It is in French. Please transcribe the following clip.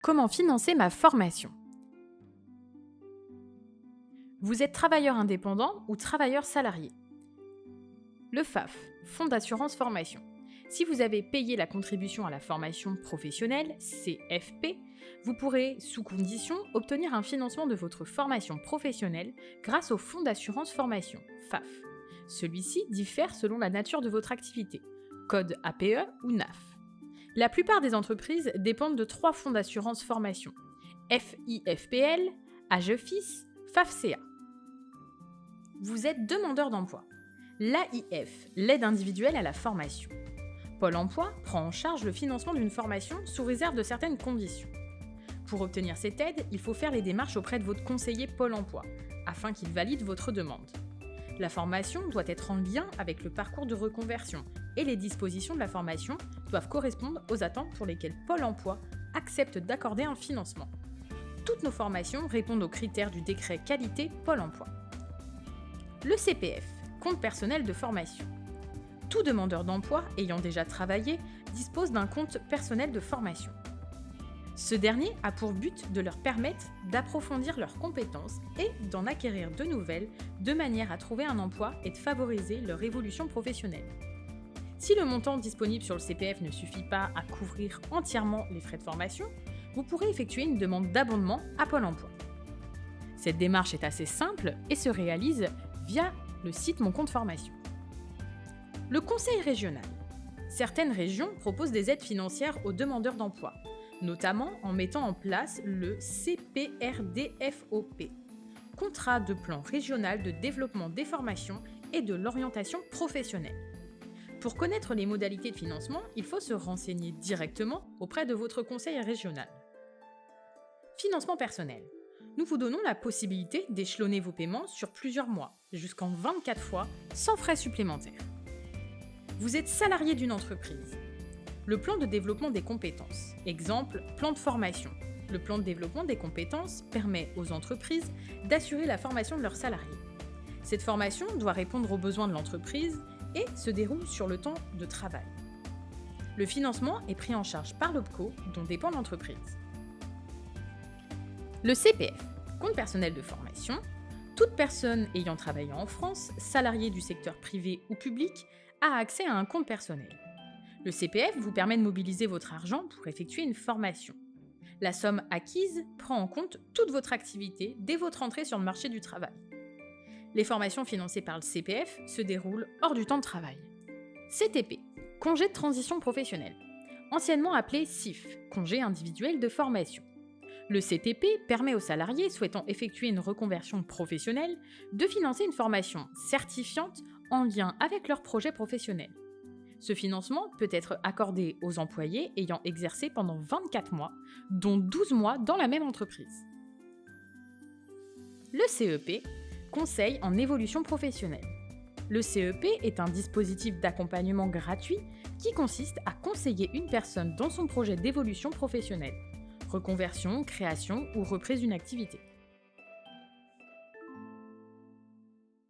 Comment financer ma formation? Vous êtes travailleur indépendant ou travailleur salarié? Le FAF, Fonds d'assurance formation. Si vous avez payé la contribution à la formation professionnelle, CFP, vous pourrez, sous condition, obtenir un financement de votre formation professionnelle grâce au Fonds d'assurance formation, FAF. Celui-ci diffère selon la nature de votre activité, code APE ou NAF. La plupart des entreprises dépendent de 3 fonds d'assurance formation, FIFPL, AGEFIS, FAFCA. Vous êtes demandeur d'emploi. L'AIF, l'aide individuelle à la formation. Pôle emploi prend en charge le financement d'une formation sous réserve de certaines conditions. Pour obtenir cette aide, il faut faire les démarches auprès de votre conseiller Pôle emploi, afin qu'il valide votre demande. La formation doit être en lien avec le parcours de reconversion et les dispositions de la formation doivent correspondre aux attentes pour lesquelles Pôle emploi accepte d'accorder un financement. Toutes nos formations répondent aux critères du décret qualité Pôle emploi. Le CPF, compte personnel de formation. Tout demandeur d'emploi ayant déjà travaillé dispose d'un compte personnel de formation. Ce dernier a pour but de leur permettre d'approfondir leurs compétences et d'en acquérir de nouvelles de manière à trouver un emploi et de favoriser leur évolution professionnelle. Si le montant disponible sur le CPF ne suffit pas à couvrir entièrement les frais de formation, vous pourrez effectuer une demande d'abondement à Pôle emploi. Cette démarche est assez simple et se réalise via le site Mon compte formation. Le conseil régional. Certaines régions proposent des aides financières aux demandeurs d'emploi, notamment en mettant en place le CPRDFOP, contrat de plan régional de développement des formations et de l'orientation professionnelle. Pour connaître les modalités de financement, il faut se renseigner directement auprès de votre conseil régional. Financement personnel. Nous vous donnons la possibilité d'échelonner vos paiements sur plusieurs mois, jusqu'en 24 fois, sans frais supplémentaires. Vous êtes salarié d'une entreprise. Le plan de développement des compétences. Exemple, plan de formation. Le plan de développement des compétences permet aux entreprises d'assurer la formation de leurs salariés. Cette formation doit répondre aux besoins de l'entreprise et se déroule sur le temps de travail. Le financement est pris en charge par l'OPCO, dont dépend l'entreprise. Le CPF, compte personnel de formation. Toute personne ayant travaillé en France, salariée du secteur privé ou public, a accès à un compte personnel. Le CPF vous permet de mobiliser votre argent pour effectuer une formation. La somme acquise prend en compte toute votre activité dès votre entrée sur le marché du travail. Les formations financées par le CPF se déroulent hors du temps de travail. CTP, congé de transition professionnelle, anciennement appelé CIF, congé individuel de formation. Le CTP permet aux salariés souhaitant effectuer une reconversion professionnelle de financer une formation certifiante en lien avec leur projet professionnel. Ce financement peut être accordé aux employés ayant exercé pendant 24 mois, dont 12 mois dans la même entreprise. Le CEP, Conseil en évolution professionnelle. Le CEP est un dispositif d'accompagnement gratuit qui consiste à conseiller une personne dans son projet d'évolution professionnelle, reconversion, création ou reprise d'une activité.